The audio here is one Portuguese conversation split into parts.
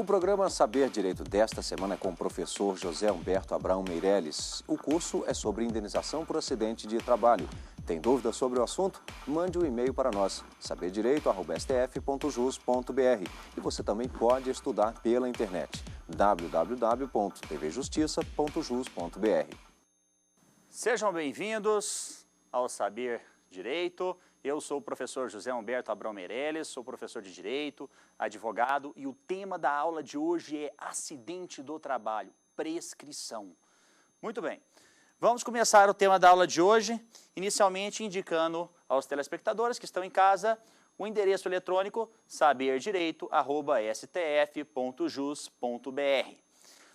programa Saber Direito desta semana é com o professor José Humberto Abrão Meirelles. O curso é sobre indenização por acidente de trabalho. Tem dúvidas sobre o assunto? Mande um e-mail para nós, saberdireito@stf.jus.br. E você também pode estudar pela internet, www.tvjustiça.jus.br. Sejam bem-vindos ao Saber Direito. Eu sou o professor José Humberto Abrão Meirelles, sou professor de Direito, advogado, e o tema da aula de hoje é acidente do trabalho, prescrição. Muito bem, vamos começar o tema da aula de hoje, inicialmente indicando aos telespectadores que estão em casa o endereço eletrônico saberdireito@stf.jus.br.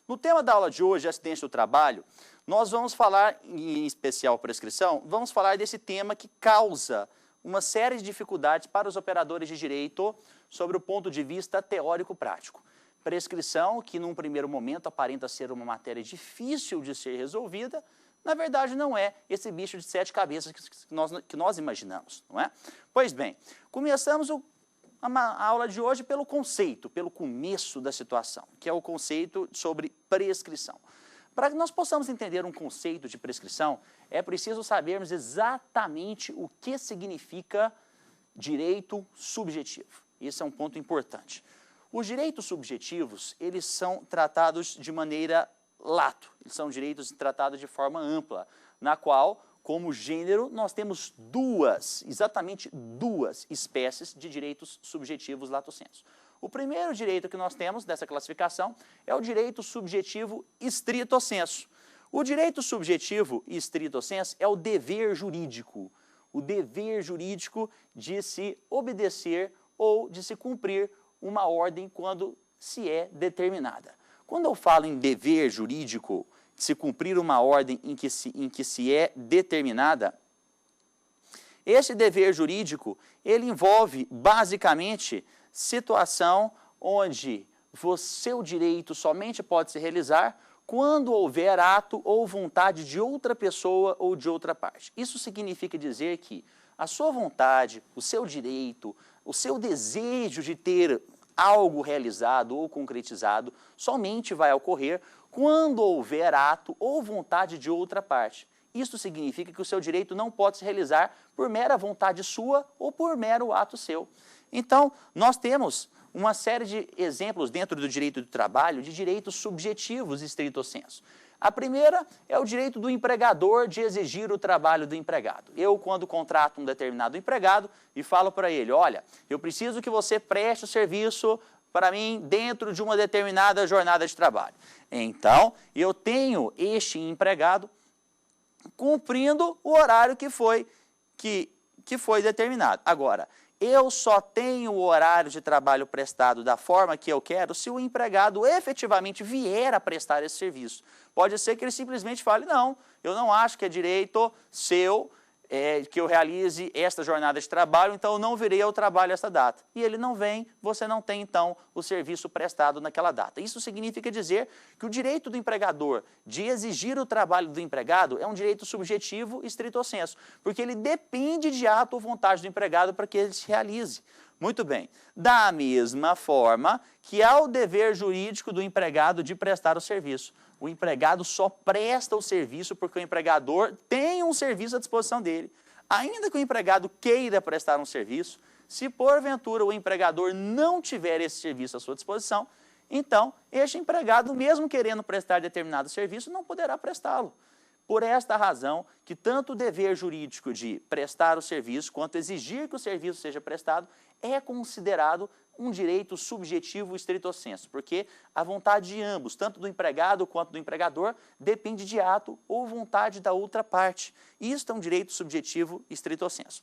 No tema da aula de hoje, acidente do trabalho, nós vamos falar, em especial prescrição, vamos falar desse tema que causa uma série de dificuldades para os operadores de direito sobre o ponto de vista teórico-prático. Prescrição, que num primeiro momento aparenta ser uma matéria difícil de ser resolvida, na verdade não é esse bicho de 7 cabeças que nós imaginamos, não é? Pois bem, começamos a aula de hoje pelo conceito, pelo começo da situação, que é o conceito sobre prescrição. Para que nós possamos entender um conceito de prescrição, é preciso sabermos exatamente o que significa direito subjetivo. Esse é um ponto importante. Os direitos subjetivos, eles são tratados de maneira lato, eles são direitos tratados de forma ampla, na qual, como gênero, nós temos exatamente duas espécies de direitos subjetivos lato sensu. O primeiro direito que nós temos dessa classificação é o direito subjetivo stricto sensu. O direito subjetivo stricto sensu é o dever jurídico de se obedecer ou de se cumprir uma ordem quando se é determinada. Quando eu falo em dever jurídico, de se cumprir uma ordem em que se é determinada, esse dever jurídico, ele envolve basicamente situação onde o seu direito somente pode se realizar quando houver ato ou vontade de outra pessoa ou de outra parte. Isso significa dizer que a sua vontade, o seu direito, o seu desejo de ter algo realizado ou concretizado somente vai ocorrer quando houver ato ou vontade de outra parte. Isso significa que o seu direito não pode se realizar por mera vontade sua ou por mero ato seu. Então, nós temos uma série de exemplos dentro do direito do trabalho de direitos subjetivos stricto sensu. A primeira é o direito do empregador de exigir o trabalho do empregado. Eu, quando contrato um determinado empregado e falo para ele, olha, eu preciso que você preste o serviço para mim dentro de uma determinada jornada de trabalho. Então, eu tenho este empregado cumprindo o horário que foi determinado. Agora, eu só tenho o horário de trabalho prestado da forma que eu quero se o empregado efetivamente vier a prestar esse serviço. Pode ser que ele simplesmente fale, não, eu não acho que é direito seu que eu realize esta jornada de trabalho, então eu não virei ao trabalho essa data. E ele não vem, você não tem então o serviço prestado naquela data. Isso significa dizer que o direito do empregador de exigir o trabalho do empregado é um direito subjetivo stricto sensu, porque ele depende de ato ou vontade do empregado para que ele se realize. Muito bem. Da mesma forma que há o dever jurídico do empregado de prestar o serviço. O empregado só presta o serviço porque o empregador tem um serviço à disposição dele. Ainda que o empregado queira prestar um serviço, se porventura o empregador não tiver esse serviço à sua disposição, então este empregado, mesmo querendo prestar determinado serviço, não poderá prestá-lo. Por esta razão que tanto o dever jurídico de prestar o serviço quanto exigir que o serviço seja prestado é considerado um direito subjetivo stricto sensu, porque a vontade de ambos, tanto do empregado quanto do empregador, depende de ato ou vontade da outra parte. Isto é um direito subjetivo stricto sensu.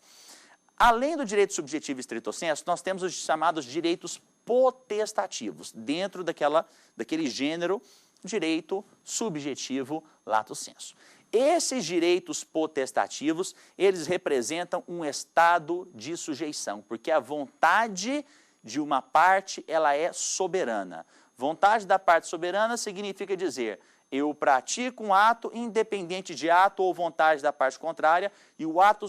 Além do direito subjetivo stricto sensu, nós temos os chamados direitos potestativos, dentro daquele gênero direito subjetivo lato sensu. Esses direitos potestativos, eles representam um estado de sujeição, porque a vontade de uma parte, ela é soberana. Vontade da parte soberana significa dizer, eu pratico um ato independente de ato ou vontade da parte contrária, e o ato,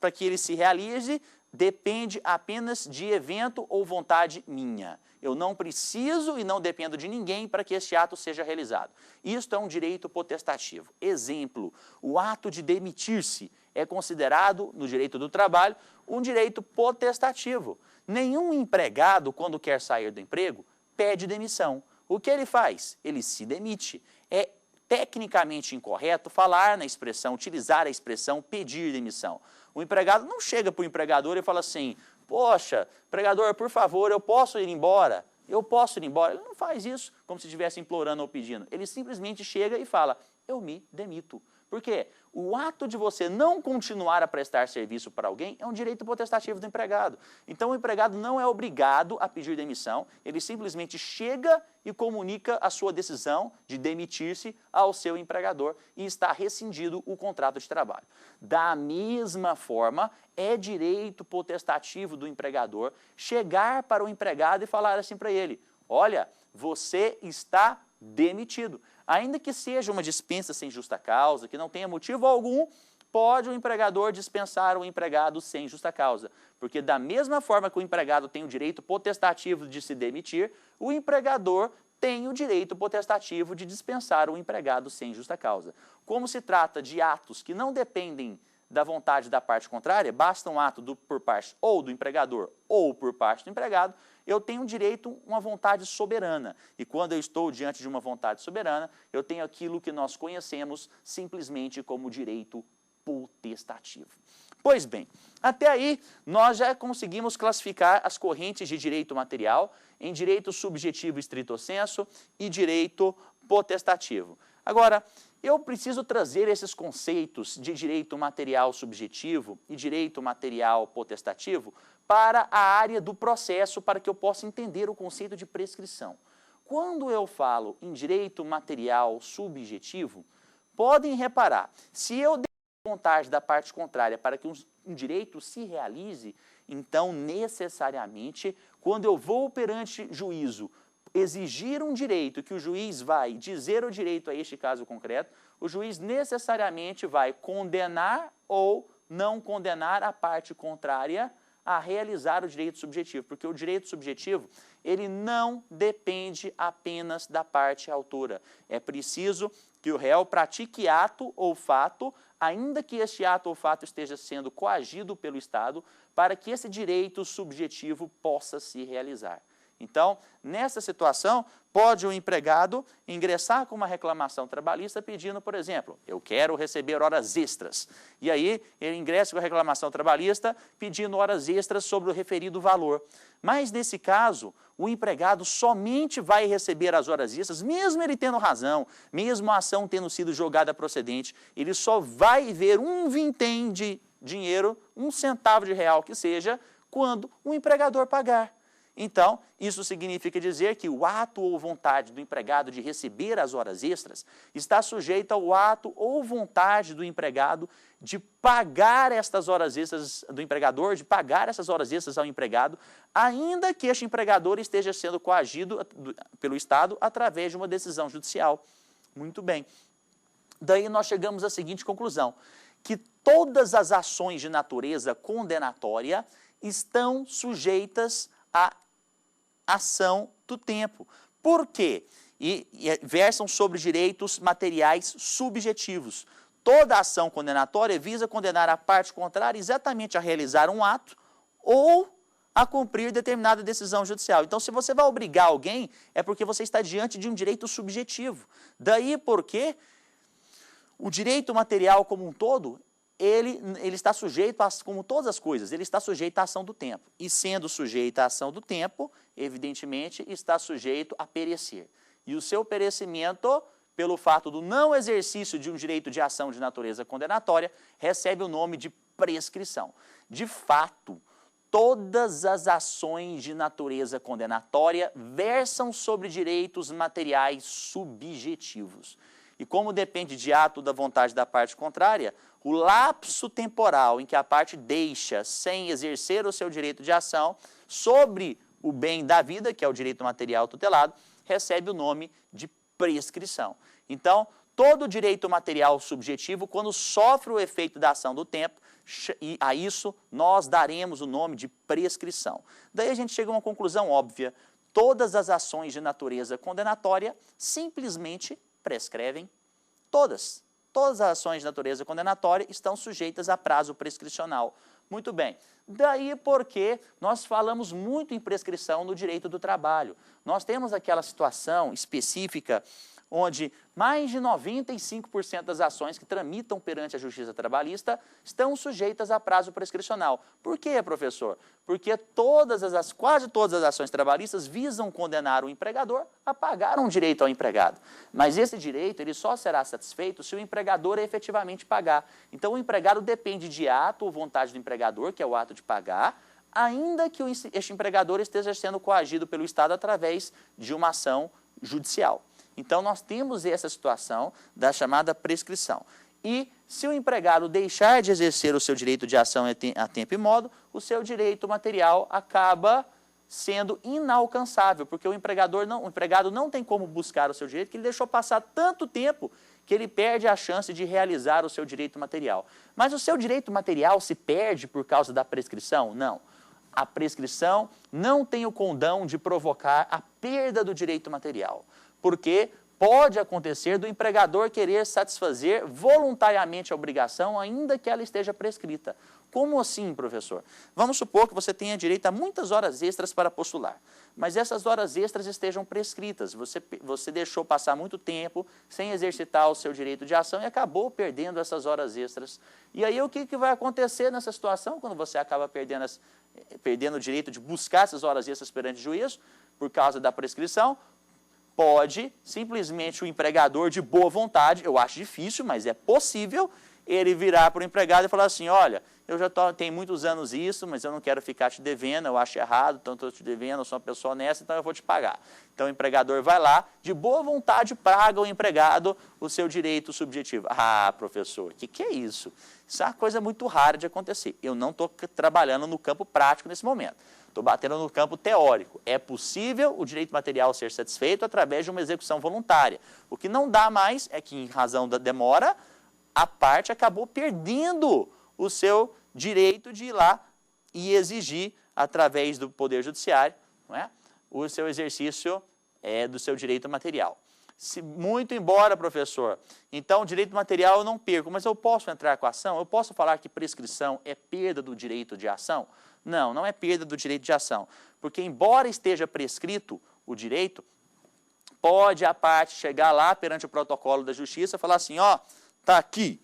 para que ele se realize, depende apenas de evento ou vontade minha. Eu não preciso e não dependo de ninguém para que este ato seja realizado. Isto é um direito potestativo. Exemplo, o ato de demitir-se é considerado, no direito do trabalho, um direito potestativo. Nenhum empregado, quando quer sair do emprego, pede demissão. O que ele faz? Ele se demite. É tecnicamente incorreto falar na expressão, utilizar a expressão pedir demissão. O empregado não chega para o empregador e fala assim, poxa, empregador, por favor, eu posso ir embora? Eu posso ir embora? Ele não faz isso como se estivesse implorando ou pedindo. Ele simplesmente chega e fala, eu me demito. Por quê? O ato de você não continuar a prestar serviço para alguém é um direito potestativo do empregado. Então, o empregado não é obrigado a pedir demissão, ele simplesmente chega e comunica a sua decisão de demitir-se ao seu empregador e está rescindido o contrato de trabalho. Da mesma forma, é direito potestativo do empregador chegar para o empregado e falar assim para ele, olha, você está demitido. Ainda que seja uma dispensa sem justa causa, que não tenha motivo algum, pode o empregador dispensar o empregado sem justa causa. Porque da mesma forma que o empregado tem o direito potestativo de se demitir, o empregador tem o direito potestativo de dispensar o empregado sem justa causa. Como se trata de atos que não dependem da vontade da parte contrária, basta um ato por parte ou do empregador ou por parte do empregado, eu tenho direito a uma vontade soberana. E quando eu estou diante de uma vontade soberana, eu tenho aquilo que nós conhecemos simplesmente como direito potestativo. Pois bem, até aí nós já conseguimos classificar as correntes de direito material em direito subjetivo estrito sensu e direito potestativo. Agora, eu preciso trazer esses conceitos de direito material subjetivo e direito material potestativo para a área do processo, para que eu possa entender o conceito de prescrição. Quando eu falo em direito material subjetivo, podem reparar, se eu der vontade da parte contrária para que um direito se realize, então necessariamente, quando eu vou perante juízo, exigir um direito que o juiz vai dizer o direito a este caso concreto, o juiz necessariamente vai condenar ou não condenar a parte contrária a realizar o direito subjetivo, porque o direito subjetivo, ele não depende apenas da parte autora. É preciso que o réu pratique ato ou fato, ainda que este ato ou fato esteja sendo coagido pelo Estado, para que esse direito subjetivo possa se realizar. Então, nessa situação, pode o empregado ingressar com uma reclamação trabalhista pedindo, por exemplo, eu quero receber horas extras. E aí, ele ingressa com a reclamação trabalhista pedindo horas extras sobre o referido valor. Mas, nesse caso, o empregado somente vai receber as horas extras, mesmo ele tendo razão, mesmo a ação tendo sido julgada procedente, ele só vai ver um vintém de dinheiro, um centavo de real que seja, quando o empregador pagar. Então, isso significa dizer que o ato ou vontade do empregado de receber as horas extras está sujeito ao ato ou vontade do empregado de pagar estas horas extras, do empregador, de pagar essas horas extras ao empregado, ainda que este empregador esteja sendo coagido pelo Estado através de uma decisão judicial. Muito bem. Daí nós chegamos à seguinte conclusão, que todas as ações de natureza condenatória estão sujeitas à ação do tempo. Por quê? E versam sobre direitos materiais subjetivos. Toda ação condenatória visa condenar a parte contrária exatamente a realizar um ato ou a cumprir determinada decisão judicial. Então, se você vai obrigar alguém, é porque você está diante de um direito subjetivo. Daí porque o direito material como um todo, ele está sujeito, como todas as coisas, ele está sujeito à ação do tempo. E sendo sujeito à ação do tempo, evidentemente, está sujeito a perecer. E o seu perecimento, pelo fato do não exercício de um direito de ação de natureza condenatória, recebe o nome de prescrição. De fato, todas as ações de natureza condenatória versam sobre direitos materiais subjetivos. E como depende de ato da vontade da parte contrária, o lapso temporal em que a parte deixa sem exercer o seu direito de ação sobre o bem da vida, que é o direito material tutelado, recebe o nome de prescrição. Então, todo direito material subjetivo, quando sofre o efeito da ação do tempo, e a isso nós daremos o nome de prescrição. Daí a gente chega a uma conclusão óbvia. todas as ações de natureza condenatória simplesmente prescrevem. Todas. Todas as ações de natureza condenatória estão sujeitas a prazo prescricional. Muito bem. Daí porque nós falamos muito em prescrição no direito do trabalho. Nós temos aquela situação específica onde mais de 95% das ações que tramitam perante a Justiça Trabalhista estão sujeitas a prazo prescricional. Por quê, professor? Porque quase todas as ações trabalhistas visam condenar o empregador a pagar um direito ao empregado. Mas esse direito ele só será satisfeito se o empregador efetivamente pagar. Então, o empregado depende de ato ou vontade do empregador, que é o ato de pagar, ainda que este empregador esteja sendo coagido pelo Estado através de uma ação judicial. Então, nós temos essa situação da chamada prescrição. E, se o empregado deixar de exercer o seu direito de ação a tempo e modo, o seu direito material acaba sendo inalcançável, porque o empregado não tem como buscar o seu direito, porque ele deixou passar tanto tempo que ele perde a chance de realizar o seu direito material. Mas o seu direito material se perde por causa da prescrição? Não. A prescrição não tem o condão de provocar a perda do direito material. Porque pode acontecer do empregador querer satisfazer voluntariamente a obrigação, ainda que ela esteja prescrita. Como assim, professor? Vamos supor que você tenha direito a muitas horas extras para postular, mas essas horas extras estejam prescritas. Você deixou passar muito tempo sem exercitar o seu direito de ação e acabou perdendo essas horas extras. E aí o que vai acontecer nessa situação, quando você acaba perdendo o direito de buscar essas horas extras perante o juízo, por causa da prescrição? Pode, simplesmente, o empregador de boa vontade, eu acho difícil, mas é possível, ele virar para o empregado e falar assim, olha, eu já tenho muitos anos isso, mas eu não quero ficar te devendo, eu acho errado, então estou te devendo, eu sou uma pessoa honesta, então eu vou te pagar. Então o empregador vai lá, de boa vontade, paga ao empregado o seu direito subjetivo. Ah, professor, o que é isso? Isso é uma coisa muito rara de acontecer. Eu não estou trabalhando no campo prático nesse momento. Estou batendo no campo teórico. É possível o direito material ser satisfeito através de uma execução voluntária. O que não dá mais é que, em razão da demora, a parte acabou perdendo o seu direito de ir lá e exigir, através do Poder Judiciário, não é? O seu exercício do seu direito material. Muito embora, professor, então o direito material eu não perco, mas eu posso entrar com a ação? Eu posso falar que prescrição é perda do direito de ação? Não, não é perda do direito de ação, porque embora esteja prescrito o direito, pode a parte chegar lá perante o protocolo da justiça e falar assim, ó, tá aqui,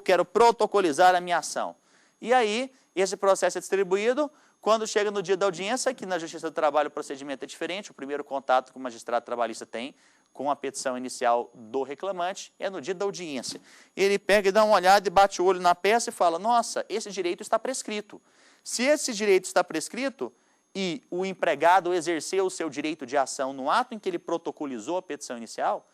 quero protocolizar a minha ação. E aí, esse processo é distribuído, quando chega no dia da audiência, que na Justiça do Trabalho o procedimento é diferente, o primeiro contato que o magistrado trabalhista tem com a petição inicial do reclamante é no dia da audiência. Ele pega e dá uma olhada e bate o olho na peça e fala, nossa, esse direito está prescrito. Se esse direito está prescrito e o empregado exerceu o seu direito de ação no ato em que ele protocolizou a petição inicial,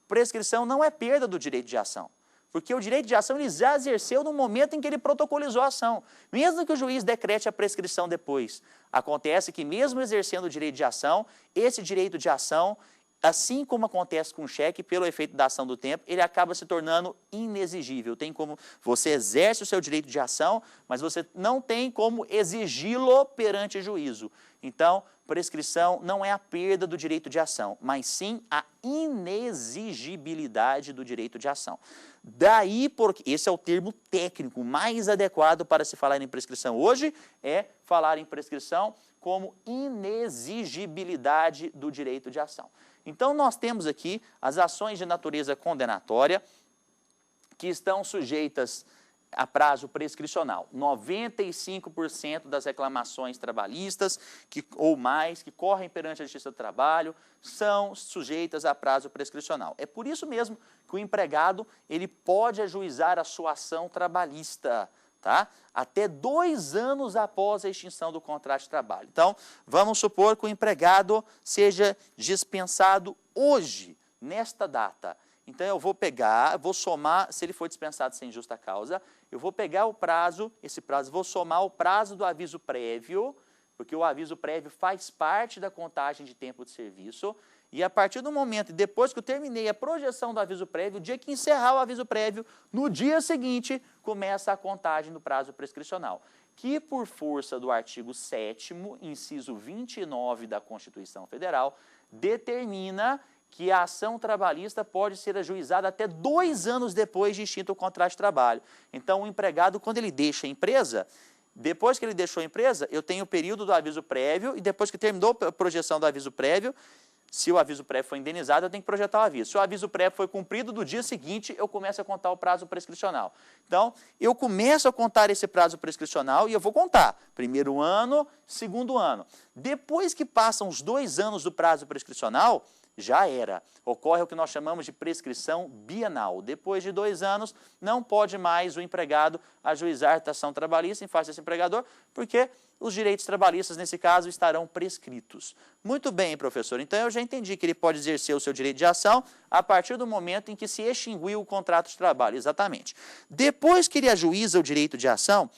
prescrição não é perda do direito de ação. Porque o direito de ação ele já exerceu no momento em que ele protocolizou a ação. Mesmo que o juiz decrete a prescrição depois. Acontece que mesmo exercendo o direito de ação, esse direito de ação, assim como acontece com o cheque, pelo efeito da ação do tempo, ele acaba se tornando inexigível. Tem como você exerce o seu direito de ação, mas você não tem como exigi-lo perante juízo. Então, prescrição não é a perda do direito de ação, mas sim a inexigibilidade do direito de ação. Daí, porque esse é o termo técnico mais adequado para se falar em prescrição hoje, é falar em prescrição como inexigibilidade do direito de ação. Então, nós temos aqui as ações de natureza condenatória que estão sujeitas a prazo prescricional. 95% das reclamações trabalhistas ou mais que correm perante a Justiça do Trabalho são sujeitas a prazo prescricional. É por isso mesmo que o empregado ele pode ajuizar a sua ação trabalhista, tá? Até 2 anos após a extinção do contrato de trabalho. Então, vamos supor que o empregado seja dispensado hoje, nesta data. Então, eu vou somar, se ele for dispensado sem justa causa, eu vou pegar o prazo, vou somar o prazo do aviso prévio, porque o aviso prévio faz parte da contagem de tempo de serviço, e a partir do momento, depois que eu terminei a projeção do aviso prévio, o dia que encerrar o aviso prévio, no dia seguinte, começa a contagem do prazo prescricional. que, por força do artigo 7º, inciso 29 da Constituição Federal, determina que a ação trabalhista pode ser ajuizada até 2 anos depois de extinto o contrato de trabalho. Então, o empregado, quando ele deixa a empresa, depois que ele deixou a empresa, eu tenho o período do aviso prévio e depois que terminou a projeção do aviso prévio, se o aviso prévio foi indenizado, eu tenho que projetar o aviso. Se o aviso prévio foi cumprido, do dia seguinte, eu começo a contar o prazo prescricional. Então, eu começo a contar esse prazo prescricional e eu vou contar. 1º ano, 2º ano. Depois que passam os 2 anos do prazo prescricional, já era. Ocorre o que nós chamamos de prescrição bienal. Depois de 2 anos, não pode mais o empregado ajuizar ação trabalhista em face desse empregador, porque os direitos trabalhistas, nesse caso, estarão prescritos. Muito bem, professor. Então, eu já entendi que ele pode exercer o seu direito de ação a partir do momento em que se extinguiu o contrato de trabalho. Exatamente. Depois que ele ajuiza o direito de ação,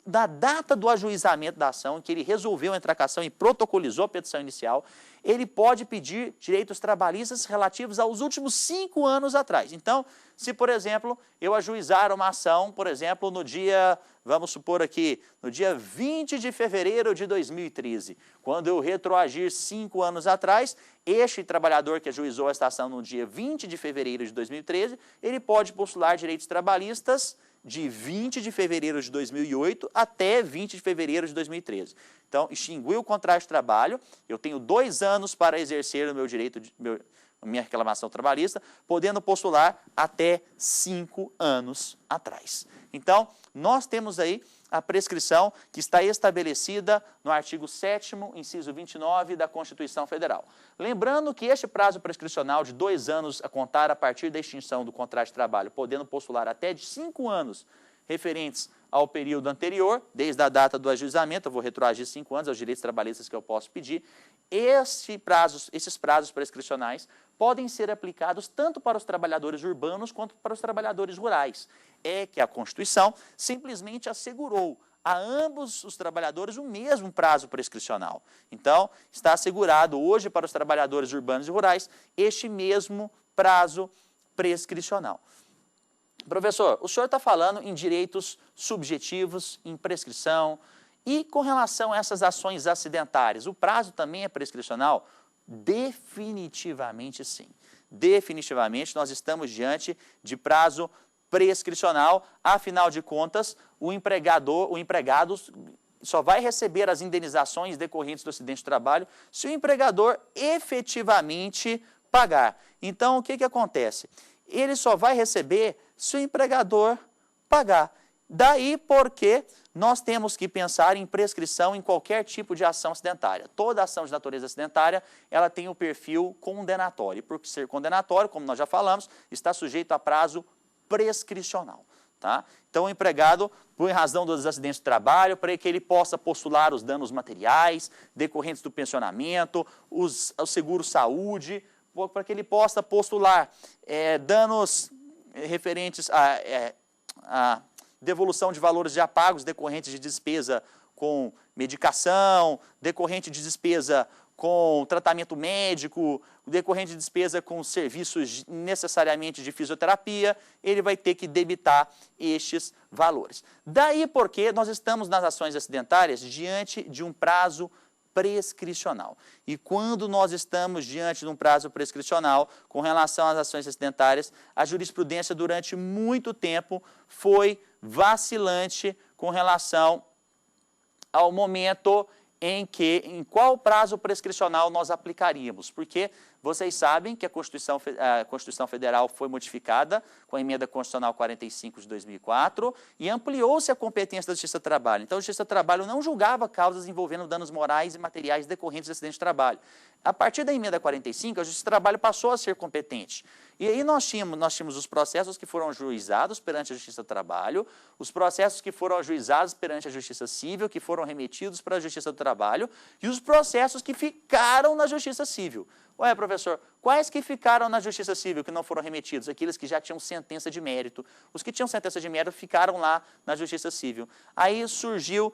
da data do ajuizamento da ação, em que ele resolveu entrar com a ação e protocolizou a petição inicial, ele pode pedir direitos trabalhistas relativos aos últimos 5 anos atrás. Então, se, por exemplo, eu ajuizar uma ação, por exemplo, no dia, vamos supor aqui, no dia 20 de fevereiro de 2013, quando eu retroagir 5 anos atrás, este trabalhador que ajuizou esta ação no dia 20 de fevereiro de 2013, ele pode postular direitos trabalhistas de 20 de fevereiro de 2008 até 20 de fevereiro de 2013. Então, extinguiu o contrato de trabalho, eu tenho 2 anos para exercer o meu direito, minha reclamação trabalhista, podendo postular até 5 anos atrás. Então, nós temos aí a prescrição que está estabelecida no artigo 7º, inciso 29 da Constituição Federal. Lembrando que este prazo prescricional de 2 anos a contar a partir da extinção do contrato de trabalho, podendo postular até de 5 anos referentes ao período anterior, desde a data do ajuizamento, eu vou retroagir 5 anos aos direitos trabalhistas que eu posso pedir. Esses prazos prescricionais podem ser aplicados tanto para os trabalhadores urbanos quanto para os trabalhadores rurais. É que a Constituição simplesmente assegurou a ambos os trabalhadores o mesmo prazo prescricional. Então, está assegurado hoje para os trabalhadores urbanos e rurais este mesmo prazo prescricional. Professor, o senhor está falando em direitos subjetivos, em prescrição, e com relação a essas ações acidentárias, o prazo também é prescricional? Definitivamente sim. Definitivamente nós estamos diante de prazo prescricional, afinal de contas, o empregado só vai receber as indenizações decorrentes do acidente de trabalho se o empregador efetivamente pagar. Então, o que acontece? Ele só vai receber se o empregador pagar. Daí porque nós temos que pensar em prescrição em qualquer tipo de ação acidentária. Toda ação de natureza acidentária, ela tem o perfil condenatório. E por ser condenatório, como nós já falamos, está sujeito a prazo prescricional. Tá? Então, o empregado, por razão dos acidentes de trabalho, para que ele possa postular os danos materiais, decorrentes do pensionamento, o seguro-saúde, para que ele possa postular danos referentes a devolução de valores já pagos decorrentes de despesa com medicação, decorrente de despesa com tratamento médico, decorrente de despesa com serviços necessariamente de fisioterapia, ele vai ter que debitar estes valores. Daí porque nós estamos nas ações acidentárias diante de um prazo prescricional. E quando nós estamos diante de um prazo prescricional com relação às ações acidentárias, a jurisprudência durante muito tempo foi vacilante com relação ao momento em qual prazo prescricional nós aplicaríamos, porque vocês sabem que a Constituição Federal foi modificada com a emenda constitucional 45 de 2004 e ampliou-se a competência da Justiça do Trabalho. Então, a Justiça do Trabalho não julgava causas envolvendo danos morais e materiais decorrentes de acidente de trabalho. A partir da emenda 45, a Justiça do Trabalho passou a ser competente. E aí nós tínhamos os processos que foram ajuizados perante a Justiça do Trabalho, os processos que foram ajuizados perante a Justiça Civil, que foram remetidos para a Justiça do Trabalho, e os processos que ficaram na Justiça Civil. Ué, professor, quais que ficaram na Justiça Civil que não foram remetidos? Aqueles que já tinham sentença de mérito. Os que tinham sentença de mérito ficaram lá na Justiça Civil. Aí surgiram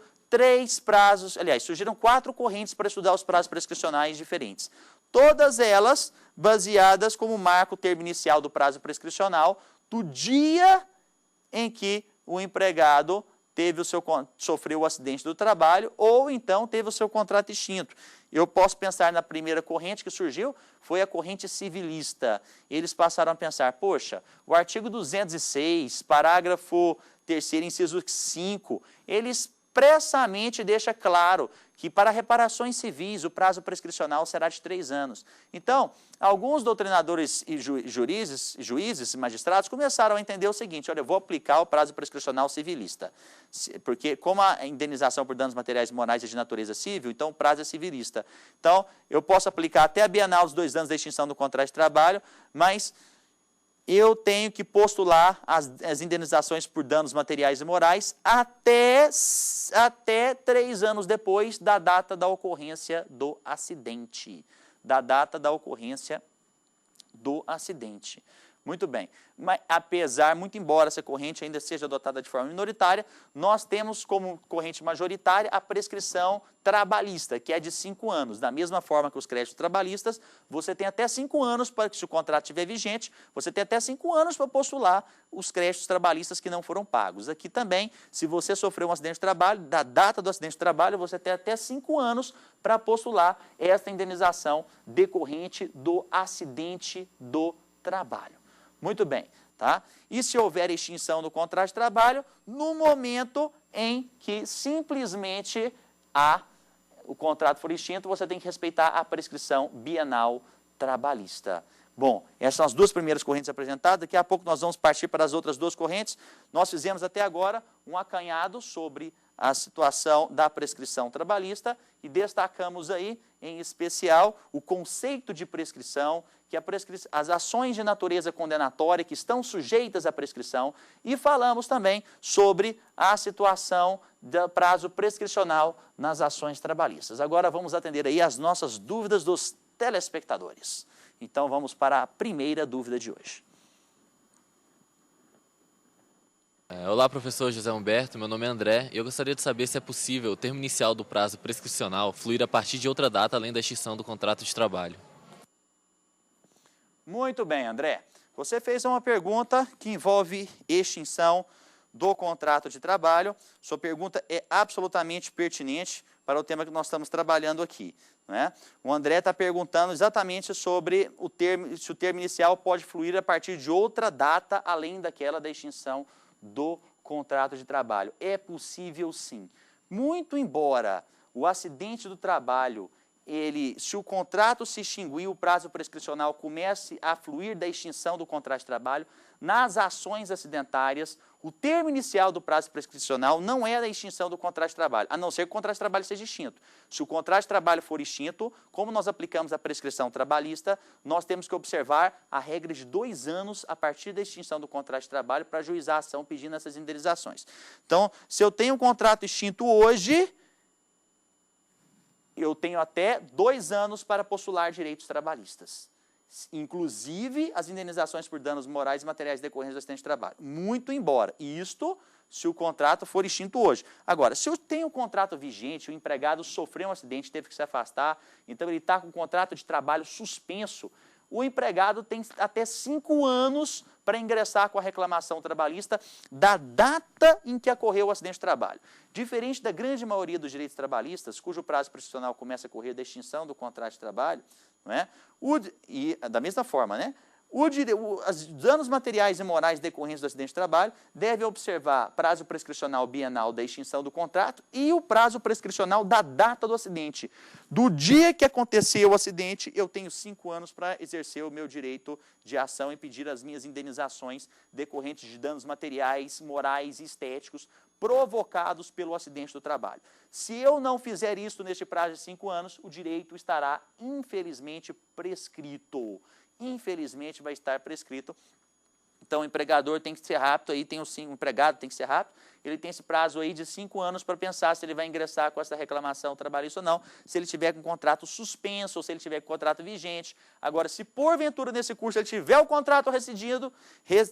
4 correntes para estudar os prazos prescricionais diferentes. Todas elas baseadas como marco termo inicial do prazo prescricional do dia em que o empregado sofreu o acidente do trabalho ou então teve o seu contrato extinto. Eu posso pensar na primeira corrente que surgiu, foi a corrente civilista. Eles passaram a pensar, poxa, o artigo 206, parágrafo 3º, inciso 5, ele expressamente deixa claro que para reparações civis o prazo prescricional será de 3 anos. Então, alguns doutrinadores e juízes e magistrados começaram a entender o seguinte, olha, eu vou aplicar o prazo prescricional civilista, porque como a indenização por danos materiais e morais é de natureza civil, então o prazo é civilista. Então, eu posso aplicar até a bienal dos 2 anos da extinção do contrato de trabalho, mas eu tenho que postular as indenizações por danos materiais e morais até 3 anos depois da data da ocorrência do acidente. Muito bem, mas muito embora essa corrente ainda seja adotada de forma minoritária, nós temos como corrente majoritária a prescrição trabalhista, que é de 5 anos. Da mesma forma que os créditos trabalhistas, você tem até 5 anos, para que se o contrato estiver vigente, você tem até 5 anos para postular os créditos trabalhistas que não foram pagos. Aqui também, se você sofreu um acidente de trabalho, da data do acidente de trabalho, você tem até 5 anos para postular esta indenização decorrente do acidente do trabalho. Muito bem, tá? E se houver extinção do contrato de trabalho, no momento em que simplesmente o contrato for extinto, você tem que respeitar a prescrição bienal trabalhista. Bom, essas são as 2 primeiras correntes apresentadas, daqui a pouco nós vamos partir para as outras 2 correntes. Nós fizemos até agora um acanhado sobre a situação da prescrição trabalhista e destacamos aí, em especial, o conceito de prescrição, que as ações de natureza condenatória que estão sujeitas à prescrição, e falamos também sobre a situação do prazo prescricional nas ações trabalhistas. Agora vamos atender aí as nossas dúvidas dos telespectadores. Então vamos para a primeira dúvida de hoje. Olá, professor José Humberto, meu nome é André e eu gostaria de saber se é possível o termo inicial do prazo prescricional fluir a partir de outra data além da extinção do contrato de trabalho. Muito bem, André. Você fez uma pergunta que envolve extinção do contrato de trabalho. Sua pergunta é absolutamente pertinente para o tema que nós estamos trabalhando aqui, né? O André está perguntando exatamente sobre se o termo inicial pode fluir a partir de outra data além daquela da extinção do contrato de trabalho. É possível sim. Muito embora o acidente do trabalho, se o contrato se extinguir, o prazo prescricional comece a fluir da extinção do contrato de trabalho, nas ações acidentárias, o termo inicial do prazo prescricional não é da extinção do contrato de trabalho, a não ser que o contrato de trabalho seja extinto. Se o contrato de trabalho for extinto, como nós aplicamos a prescrição trabalhista, nós temos que observar a regra de 2 anos a partir da extinção do contrato de trabalho para ajuizar a ação pedindo essas indenizações. Então, se eu tenho um contrato extinto hoje, eu tenho até 2 anos para postular direitos trabalhistas, inclusive as indenizações por danos morais e materiais decorrentes do acidente de trabalho. Muito embora, isto se o contrato for extinto hoje. Agora, se eu tenho um contrato vigente, o empregado sofreu um acidente, teve que se afastar, então ele está com um contrato de trabalho suspenso, o empregado tem até 5 anos para ingressar com a reclamação trabalhista da data em que ocorreu o acidente de trabalho. Diferente da grande maioria dos direitos trabalhistas, cujo prazo prescricional começa a correr da extinção do contrato de trabalho, não é? E da mesma forma, né? Os danos materiais e morais decorrentes do acidente de trabalho deve observar prazo prescricional bienal da extinção do contrato e o prazo prescricional da data do acidente. Do dia que aconteceu o acidente, eu tenho 5 anos para exercer o meu direito de ação e pedir as minhas indenizações decorrentes de danos materiais, morais e estéticos provocados pelo acidente do trabalho. Se eu não fizer isso neste prazo de 5 anos, o direito estará, infelizmente, prescrito. Infelizmente, vai estar prescrito. Então, o empregador tem que ser rápido, aí o empregado tem que ser rápido, ele tem esse prazo aí de 5 anos para pensar se ele vai ingressar com essa reclamação trabalhista ou não, se ele tiver com contrato suspenso ou se ele tiver com contrato vigente. Agora, se porventura nesse curso ele tiver o contrato rescindido,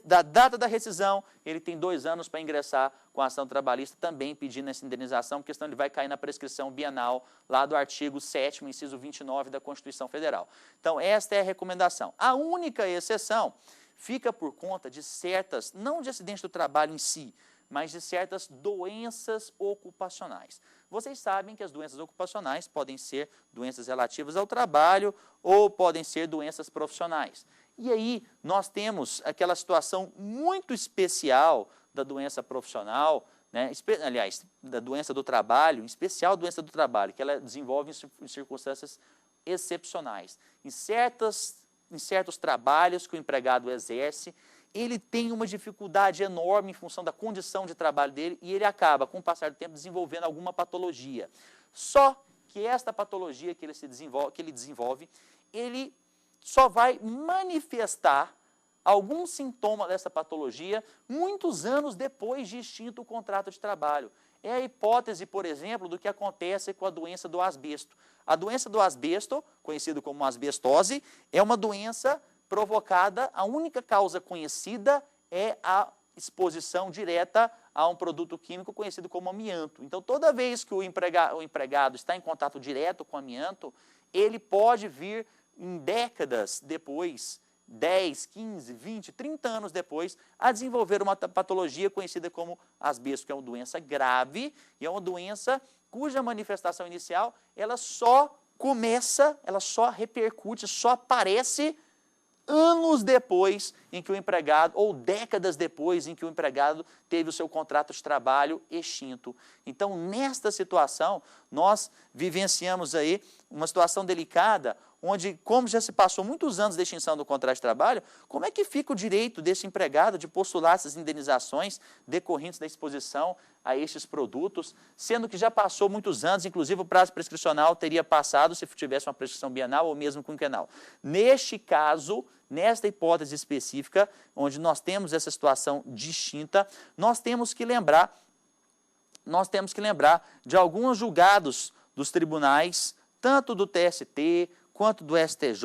da data da rescisão, ele tem 2 anos para ingressar com a ação trabalhista também pedindo essa indenização, porque senão ele vai cair na prescrição bienal lá do artigo 7º, inciso 29 da Constituição Federal. Então, esta é a recomendação. A única exceção fica por conta de certas, não de acidente do trabalho em si, mas de certas doenças ocupacionais. Vocês sabem que as doenças ocupacionais podem ser doenças relativas ao trabalho ou podem ser doenças profissionais. E aí nós temos aquela situação muito especial da doença profissional, né? Aliás, da doença do trabalho, em especial a doença do trabalho, que ela desenvolve em circunstâncias excepcionais. Em certos trabalhos que o empregado exerce, ele tem uma dificuldade enorme em função da condição de trabalho dele e ele acaba, com o passar do tempo, desenvolvendo alguma patologia. Só que esta patologia que ele desenvolve, ele só vai manifestar algum sintoma dessa patologia muitos anos depois de extinto o contrato de trabalho. É a hipótese, por exemplo, do que acontece com a doença do asbesto. A doença do asbesto, conhecida como asbestose, é uma doença provocada, a única causa conhecida é a exposição direta a um produto químico conhecido como amianto. Então, toda vez que o empregado está em contato direto com amianto, ele pode vir em décadas depois, 10, 15, 20, 30 anos depois, a desenvolver uma patologia conhecida como asbesto, que é uma doença grave e é uma doença cuja manifestação inicial, ela só repercute, só aparece anos depois em que o empregado, ou décadas depois em que o empregado teve o seu contrato de trabalho extinto. Então, nesta situação, nós vivenciamos aí uma situação delicada, onde, como já se passou muitos anos da extinção do contrato de trabalho, como é que fica o direito desse empregado de postular essas indenizações decorrentes da exposição a estes produtos, sendo que já passou muitos anos, inclusive o prazo prescricional teria passado se tivesse uma prescrição bienal ou mesmo quinquenal. Neste caso, nesta hipótese específica, onde nós temos essa situação distinta, nós temos que lembrar de alguns julgados dos tribunais, tanto do TST, quanto do STJ,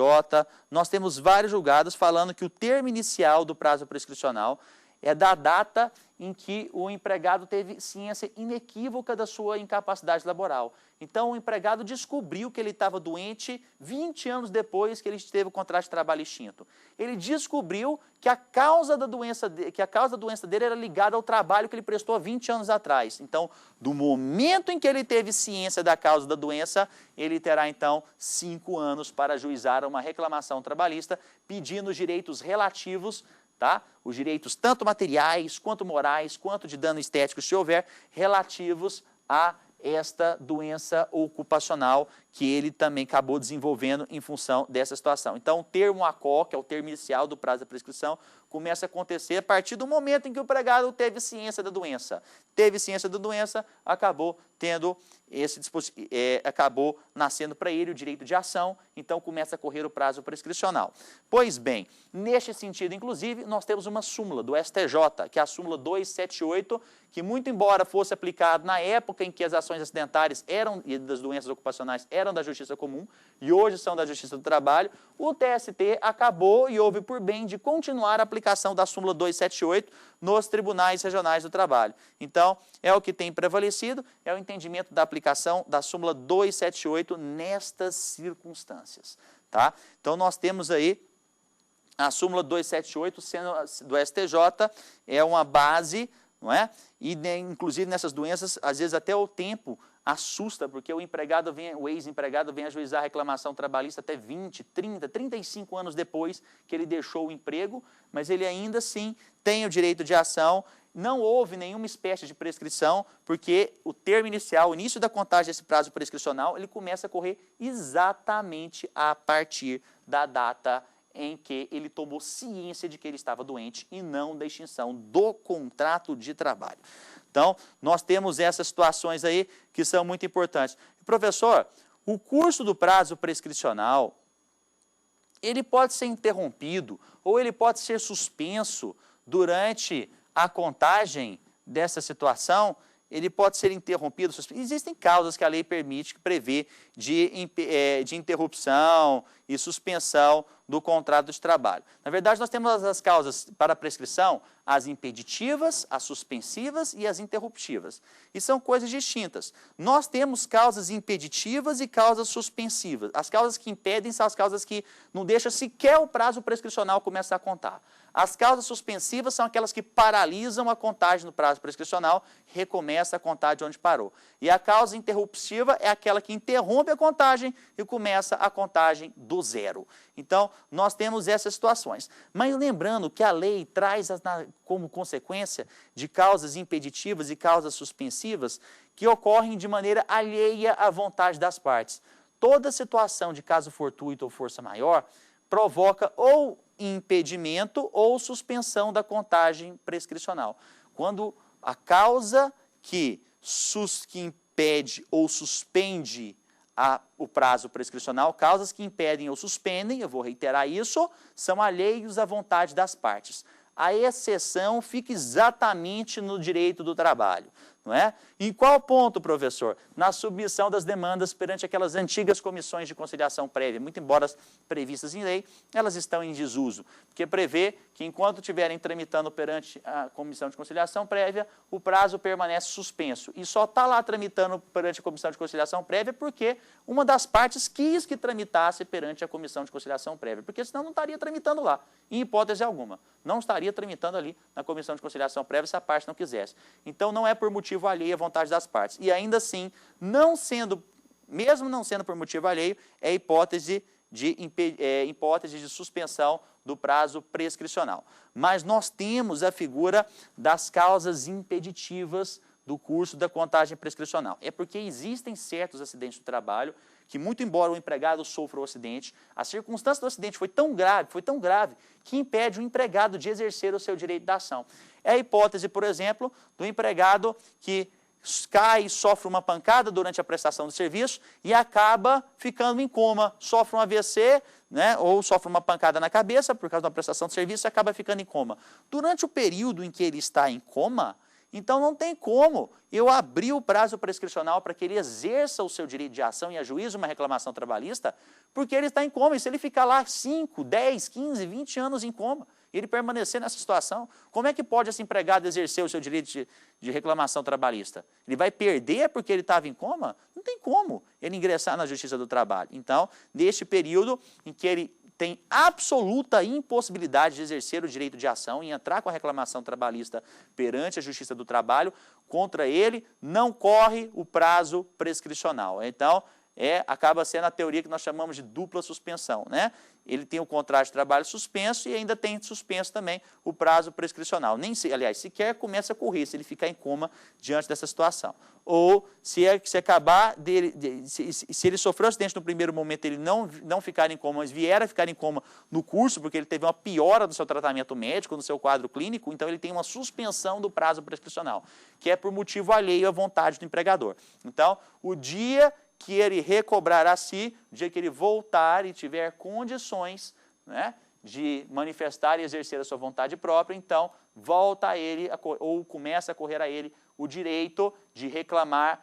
nós temos vários julgados falando que o termo inicial do prazo prescricional é da data em que o empregado teve ciência inequívoca da sua incapacidade laboral. Então, o empregado descobriu que ele estava doente 20 anos depois que ele teve o contrato de trabalho extinto. Ele descobriu que a causa da doença dele era ligada ao trabalho que ele prestou há 20 anos atrás. Então, do momento em que ele teve ciência da causa da doença, ele terá, então, 5 anos para ajuizar uma reclamação trabalhista pedindo os direitos relativos, tá? Os direitos tanto materiais, quanto morais, quanto de dano estético, se houver, relativos a esta doença ocupacional que ele também acabou desenvolvendo em função dessa situação. Então, o termo ACO, que é o termo inicial do prazo da prescrição, começa a acontecer a partir do momento em que o empregado teve ciência da doença. Teve ciência da doença, acabou acabou nascendo para ele o direito de ação, então começa a correr o prazo prescricional. Pois bem, neste sentido, inclusive, nós temos uma súmula do STJ, que é a súmula 278, que muito embora fosse aplicado na época em que as ações acidentárias e das doenças ocupacionais eram da Justiça Comum e hoje são da Justiça do Trabalho, o TST acabou e houve por bem de continuar a aplicação da súmula 278 nos tribunais regionais do trabalho. Então, é o que tem prevalecido, é o entendimento da aplicação da súmula 278 nestas circunstâncias. Tá? Então, nós temos aí a súmula 278 sendo do STJ, é uma base, não é? E, inclusive, nessas doenças, às vezes até o tempo assusta, porque o ex-empregado vem ajuizar a reclamação trabalhista até 20, 30, 35 anos depois que ele deixou o emprego, mas ele ainda assim tem o direito de ação. Não houve nenhuma espécie de prescrição, porque o termo inicial, o início da contagem desse prazo prescricional, ele começa a correr exatamente a partir da data em que ele tomou ciência de que ele estava doente e não da extinção do contrato de trabalho. Então, nós temos essas situações aí que são muito importantes. Professor, o curso do prazo prescricional, ele pode ser interrompido ou ele pode ser suspenso durante a contagem dessa situação? Ele pode ser interrompido, suspenso. Existem causas que a lei prevê de interrupção e suspensão do contrato de trabalho. Na verdade, nós temos as causas para prescrição, as impeditivas, as suspensivas e as interruptivas. E são coisas distintas. Nós temos causas impeditivas e causas suspensivas. As causas que impedem são as causas que não deixam sequer o prazo prescricional começar a contar. As causas suspensivas são aquelas que paralisam a contagem no prazo prescricional, recomeça a contagem onde parou. E a causa interruptiva é aquela que interrompe a contagem e começa a contagem do zero. Então, nós temos essas situações. Mas lembrando que a lei traz como consequência de causas impeditivas e causas suspensivas que ocorrem de maneira alheia à vontade das partes. Toda situação de caso fortuito ou força maior provoca ou impedimento ou suspensão da contagem prescricional. Quando a causa que impede ou suspende o prazo prescricional, causas que impedem ou suspendem, eu vou reiterar isso, são alheios à vontade das partes. A exceção fica exatamente no direito do trabalho. Não é? Em qual ponto, professor? Na submissão das demandas perante aquelas antigas comissões de conciliação prévia. Muito embora previstas em lei, elas estão em desuso, porque prevê que enquanto estiverem tramitando perante a comissão de conciliação prévia, o prazo permanece suspenso. E só está lá tramitando perante a comissão de conciliação prévia porque uma das partes quis que tramitasse perante a comissão de conciliação prévia, porque senão não estaria tramitando lá, em hipótese alguma. Não estaria tramitando ali na comissão de conciliação prévia se a parte não quisesse. Então, não é por motivo alheio à vontade das partes. E ainda assim, mesmo não sendo por motivo alheio, é hipótese de suspensão do prazo prescricional. Mas nós temos a figura das causas impeditivas do curso da contagem prescricional. É porque existem certos acidentes do trabalho que, muito embora o empregado sofra o acidente, a circunstância do acidente foi tão grave, que impede o empregado de exercer o seu direito da ação. É a hipótese, por exemplo, do empregado que cai e sofre uma pancada durante a prestação do serviço e acaba ficando em coma, sofre um AVC, né, ou sofre uma pancada na cabeça por causa da prestação de serviço e acaba ficando em coma. Durante o período em que ele está em coma, então não tem como eu abrir o prazo prescricional para que ele exerça o seu direito de ação e ajuize uma reclamação trabalhista, porque ele está em coma. E se ele ficar lá 5, 10, 15, 20 anos em coma, e ele permanecer nessa situação, como é que pode esse empregado exercer o seu direito de reclamação trabalhista? Ele vai perder porque ele estava em coma? Não tem como ele ingressar na Justiça do Trabalho. Então, neste período em que ele tem absoluta impossibilidade de exercer o direito de ação e entrar com a reclamação trabalhista perante a Justiça do Trabalho, contra ele não corre o prazo prescricional. Então, acaba sendo a teoria que nós chamamos de dupla suspensão, né? Ele tem o contrato de trabalho suspenso e ainda tem suspenso também o prazo prescricional. Aliás, sequer começa a correr se ele ficar em coma diante dessa situação. Ou se ele sofreu um acidente no primeiro momento, ele não ficar em coma, mas vier a ficar em coma no curso, porque ele teve uma piora no seu tratamento médico, no seu quadro clínico, então ele tem uma suspensão do prazo prescricional, que é por motivo alheio à vontade do empregador. Então, o dia que ele recobrar a si, o dia que ele voltar e tiver condições, né, de manifestar e exercer a sua vontade própria, então volta a ele, ou começa a correr a ele o direito de reclamar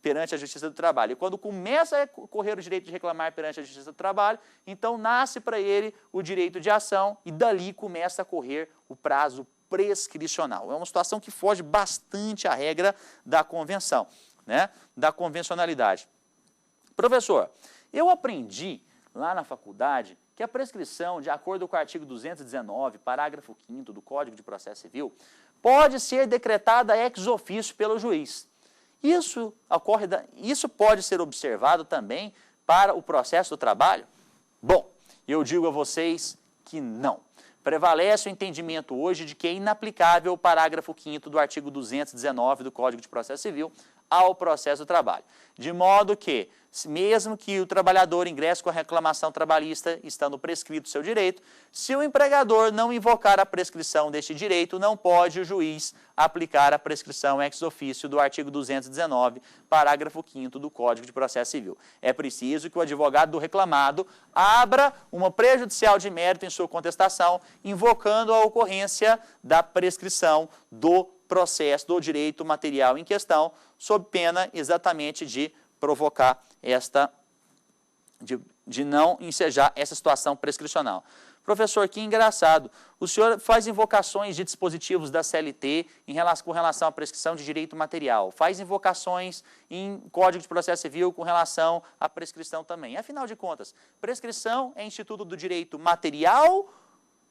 perante a Justiça do Trabalho. E quando começa a correr o direito de reclamar perante a Justiça do Trabalho, então nasce para ele o direito de ação e dali começa a correr o prazo prescricional. É uma situação que foge bastante à regra da convenção, né, da convencionalidade. Professor, eu aprendi lá na faculdade que a prescrição, de acordo com o artigo 219, parágrafo 5º do Código de Processo Civil, pode ser decretada ex officio pelo juiz. Isso pode ser observado também para o processo do trabalho? Bom, eu digo a vocês que não. Prevalece o entendimento hoje de que é inaplicável o parágrafo 5º do artigo 219 do Código de Processo Civil ao processo do trabalho. De modo que, mesmo que o trabalhador ingresse com a reclamação trabalhista, estando prescrito seu direito, se o empregador não invocar a prescrição deste direito, não pode o juiz aplicar a prescrição ex officio do artigo 219, parágrafo 5º do Código de Processo Civil. É preciso que o advogado do reclamado abra uma prejudicial de mérito em sua contestação, invocando a ocorrência da prescrição do processo, do direito material em questão, sob pena exatamente de provocar de não ensejar essa situação prescricional. Professor, que engraçado, o senhor faz invocações de dispositivos da CLT com relação à prescrição de direito material, faz invocações em Código de Processo Civil com relação à prescrição também. Afinal de contas, prescrição é instituto do direito material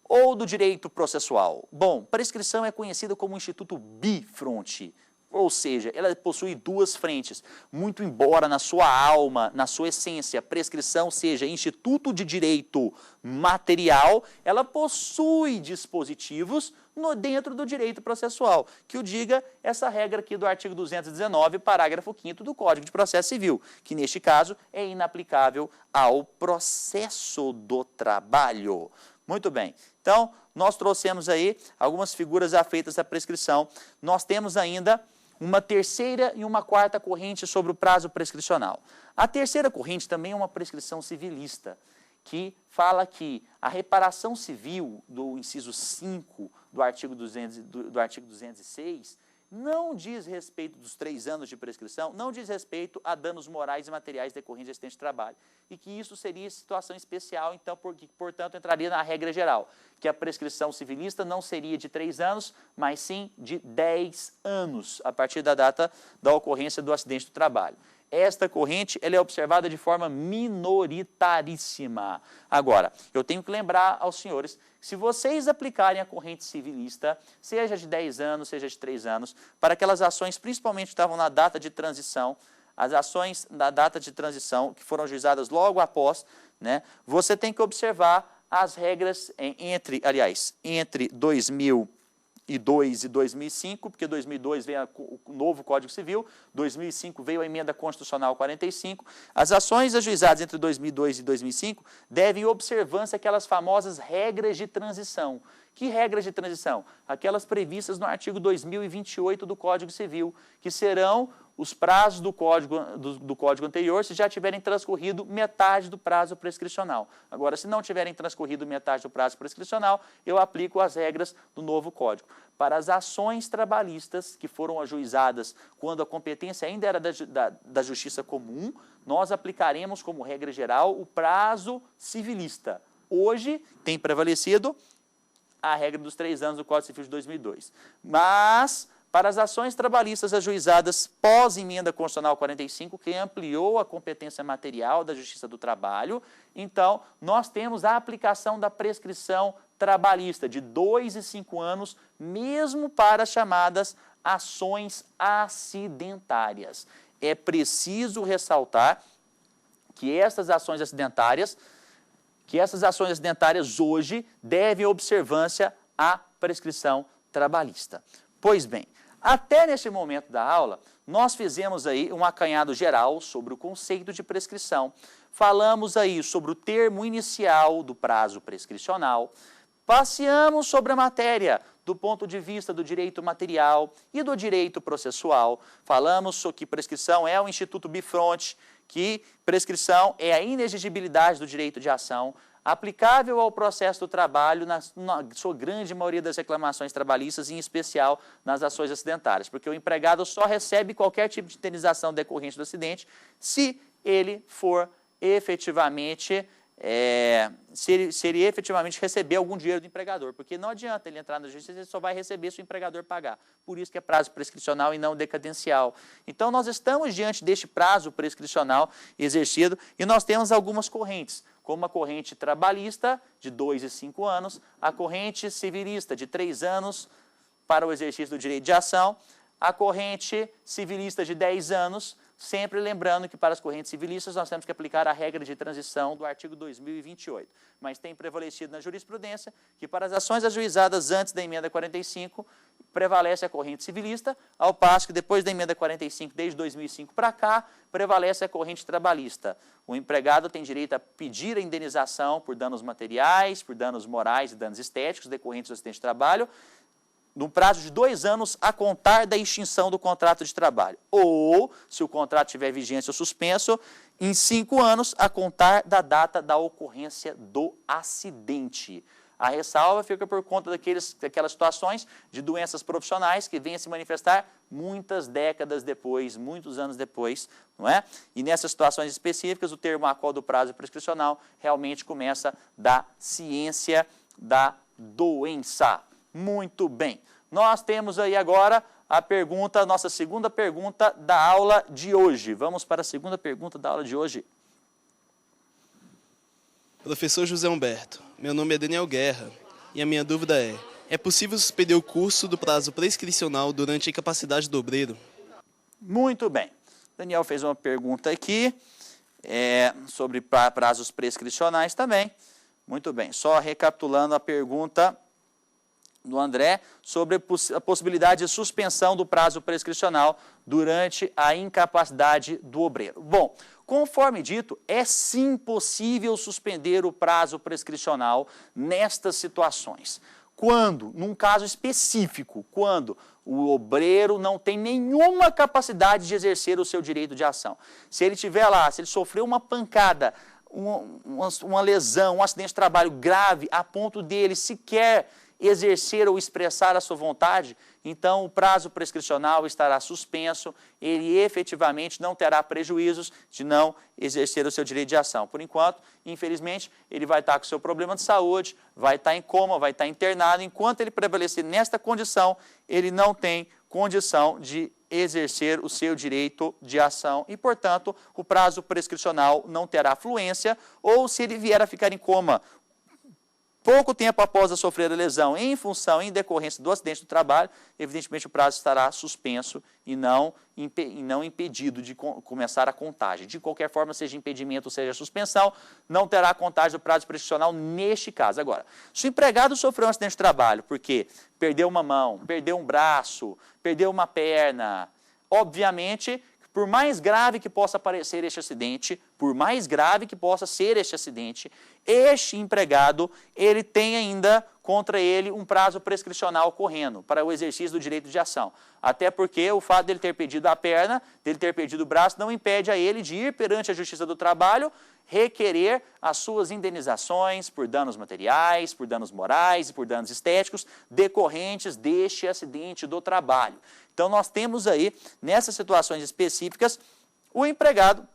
ou do direito processual? Bom, prescrição é conhecida como instituto bifronte, ou seja, ela possui duas frentes. Muito embora na sua alma, na sua essência, a prescrição seja instituto de direito material, ela possui dispositivos dentro do direito processual, que o diga essa regra aqui do artigo 219, parágrafo 5º do Código de Processo Civil, que neste caso é inaplicável ao processo do trabalho. Muito bem, então nós trouxemos aí algumas figuras afeitas à prescrição. Nós temos ainda uma terceira e uma quarta corrente sobre o prazo prescricional. A terceira corrente também é uma prescrição civilista, que fala que a reparação civil do inciso 5 do artigo 206 não diz respeito dos 3 anos de prescrição, não diz respeito a danos morais e materiais decorrentes de acidente de trabalho. E que isso seria situação especial, então, porque, portanto, entraria na regra geral, que a prescrição civilista não seria de 3 anos, mas sim de 10 anos, a partir da data da ocorrência do acidente do trabalho. Esta corrente ela é observada de forma minoritaríssima. Agora, eu tenho que lembrar aos senhores, se vocês aplicarem a corrente civilista, seja de 10 anos, seja de 3 anos, para aquelas ações, principalmente que estavam na data de transição, as ações da data de transição, que foram juizadas logo após, né, você tem que observar as regras entre 2002 e 2005, porque 2002 veio o novo Código Civil, 2005 veio a Emenda Constitucional 45. As ações ajuizadas entre 2002 e 2005 devem observância aquelas famosas regras de transição. Que regras de transição? Aquelas previstas no artigo 2028 do Código Civil, que serão os prazos do código anterior se já tiverem transcorrido metade do prazo prescricional. Agora, se não tiverem transcorrido metade do prazo prescricional, eu aplico as regras do novo Código. Para as ações trabalhistas que foram ajuizadas quando a competência ainda era da Justiça Comum, nós aplicaremos como regra geral o prazo civilista. Hoje tem prevalecido a regra dos 3 anos do Código Civil de 2002. Mas para as ações trabalhistas ajuizadas pós-emenda constitucional 45, que ampliou a competência material da Justiça do Trabalho, então, nós temos a aplicação da prescrição trabalhista de 2 e 5 anos, mesmo para as chamadas ações acidentárias. É preciso ressaltar que essas ações acidentárias hoje devem observância à prescrição trabalhista. Pois bem, até neste momento da aula, nós fizemos aí um apanhado geral sobre o conceito de prescrição. Falamos aí sobre o termo inicial do prazo prescricional, passeamos sobre a matéria do ponto de vista do direito material e do direito processual. Falamos sobre que prescrição é o instituto bifronte, que prescrição é a inexigibilidade do direito de ação, aplicável ao processo do trabalho na sua grande maioria das reclamações trabalhistas, em especial nas ações acidentárias, porque o empregado só recebe qualquer tipo de indenização decorrente do acidente se ele for efetivamente, se ele efetivamente receber algum dinheiro do empregador, porque não adianta ele entrar na justiça, ele só vai receber se o empregador pagar. Por isso que é prazo prescricional e não decadencial. Então, nós estamos diante deste prazo prescricional exercido e nós temos algumas correntes, como a corrente trabalhista, de 2 e 5 anos, a corrente civilista, de 3 anos para o exercício do direito de ação, a corrente civilista de 10 anos, sempre lembrando que para as correntes civilistas nós temos que aplicar a regra de transição do artigo 2028. Mas tem prevalecido na jurisprudência que para as ações ajuizadas antes da emenda 45, prevalece a corrente civilista, ao passo que depois da emenda 45, desde 2005 para cá, prevalece a corrente trabalhista. O empregado tem direito a pedir a indenização por danos materiais, por danos morais e danos estéticos decorrentes do acidente de trabalho, no prazo de 2 anos a contar da extinção do contrato de trabalho. Ou, se o contrato tiver vigência ou suspenso, em 5 anos a contar da data da ocorrência do acidente. A ressalva fica por conta daquelas situações de doenças profissionais que vêm a se manifestar muitas décadas depois, muitos anos depois, não é? E nessas situações específicas, o termo a qual do prazo prescricional realmente começa da ciência da doença. Muito bem. Nós temos aí agora a nossa segunda pergunta da aula de hoje. Vamos para a segunda pergunta da aula de hoje. Professor José Humberto, meu nome é Daniel Guerra E a minha dúvida é possível suspender o curso do prazo prescricional durante a incapacidade do obreiro? Muito bem. Daniel fez uma pergunta aqui sobre prazos prescricionais também. Muito bem. Só recapitulando a pergunta do André sobre a possibilidade de suspensão do prazo prescricional durante a incapacidade do obreiro. Bom, conforme dito, é sim possível suspender o prazo prescricional nestas situações. Quando, num caso específico, quando o obreiro não tem nenhuma capacidade de exercer o seu direito de ação. Se ele tiver lá, se ele sofreu uma pancada, uma lesão, um acidente de trabalho grave, a ponto dele sequer exercer ou expressar a sua vontade, então o prazo prescricional estará suspenso, ele efetivamente não terá prejuízos de não exercer o seu direito de ação. Por enquanto, infelizmente, ele vai estar com o seu problema de saúde, vai estar em coma, vai estar internado, enquanto ele prevalecer nesta condição, ele não tem condição de exercer o seu direito de ação e, portanto, o prazo prescricional não terá fluência, ou se ele vier a ficar em coma pouco tempo após a sofrer a lesão, em decorrência do acidente do trabalho, evidentemente o prazo estará suspenso e não impedido de começar a contagem. De qualquer forma, seja impedimento ou seja suspensão, não terá contagem do prazo prescricional neste caso. Agora, se o empregado sofreu um acidente de trabalho porque perdeu uma mão, perdeu um braço, perdeu uma perna, obviamente, por mais grave que possa parecer este acidente, por mais grave que possa ser este acidente, este empregado, ele tem ainda contra ele um prazo prescricional correndo para o exercício do direito de ação. Até porque o fato dele ter perdido a perna, dele ter perdido o braço, não impede a ele de ir perante a Justiça do Trabalho requerer as suas indenizações por danos materiais, por danos morais e por danos estéticos decorrentes deste acidente do trabalho. Então, nós temos aí, nessas situações específicas, o empregado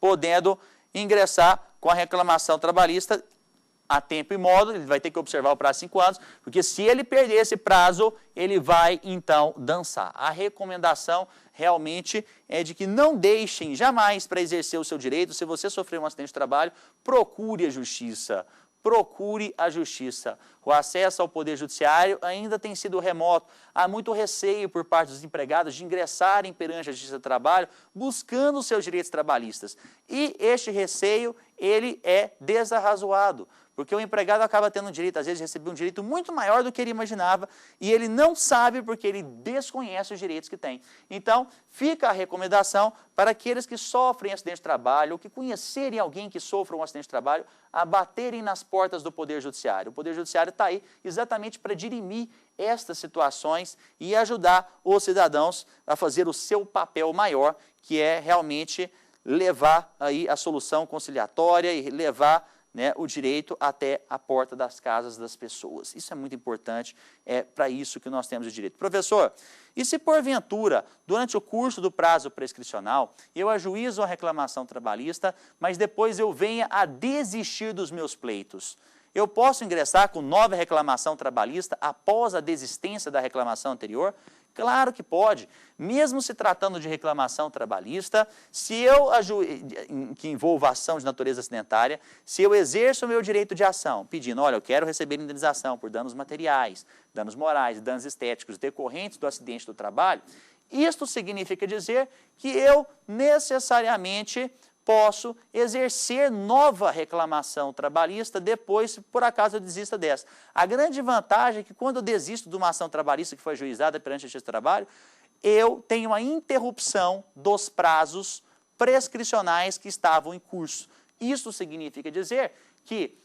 podendo ingressar com a reclamação trabalhista a tempo e modo, ele vai ter que observar o prazo de 5 anos, porque se ele perder esse prazo, ele vai, então, dançar. A recomendação realmente é de que não deixem jamais para exercer o seu direito. Se você sofreu um acidente de trabalho, procure a justiça. Procure a justiça. O acesso ao Poder Judiciário ainda tem sido remoto. Há muito receio por parte dos empregados de ingressarem perante a Justiça do Trabalho buscando os seus direitos trabalhistas. E este receio, ele é desarrazoado, porque o empregado acaba tendo um direito, às vezes, de receber um direito muito maior do que ele imaginava e ele não sabe porque ele desconhece os direitos que tem. Então, fica a recomendação para aqueles que sofrem acidente de trabalho ou que conhecerem alguém que sofra um acidente de trabalho, a baterem nas portas do Poder Judiciário. O Poder Judiciário está aí exatamente para dirimir estas situações e ajudar os cidadãos a fazer o seu papel maior, que é realmente levar aí a solução conciliatória e levar o direito até a porta das casas das pessoas. Isso é muito importante, é para isso que nós temos o direito. Professor, e se porventura, durante o curso do prazo prescricional, eu ajuizo a reclamação trabalhista, mas depois eu venha a desistir dos meus pleitos, eu posso ingressar com nova reclamação trabalhista após a desistência da reclamação anterior? Claro que pode. Mesmo se tratando de reclamação trabalhista, que envolva ação de natureza acidentária, se eu exerço o meu direito de ação, pedindo, olha, eu quero receber indenização por danos materiais, danos morais, danos estéticos decorrentes do acidente do trabalho, isto significa dizer que eu necessariamente posso exercer nova reclamação trabalhista depois, se por acaso eu desista dessa. A grande vantagem é que quando eu desisto de uma ação trabalhista que foi ajuizada perante a Justiça do Trabalho, eu tenho a interrupção dos prazos prescricionais que estavam em curso. Isso significa dizer que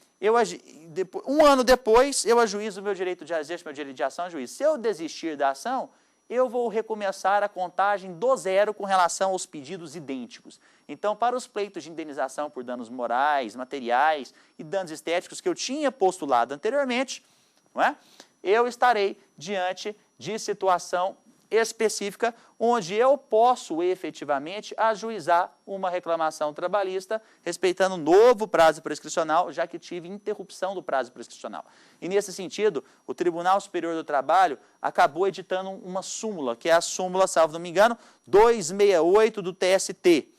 um ano depois eu ajuizo o meu direito de exercer meu direito de ação a juiz. Se eu desistir da ação, eu vou recomeçar a contagem do zero com relação aos pedidos idênticos. Então, para os pleitos de indenização por danos morais, materiais e danos estéticos que eu tinha postulado anteriormente, eu estarei diante de situação específica onde eu posso efetivamente ajuizar uma reclamação trabalhista respeitando o novo prazo prescricional, já que tive interrupção do prazo prescricional. E nesse sentido, o Tribunal Superior do Trabalho acabou editando uma súmula, que é a súmula, salvo não me engano, 268 do TST.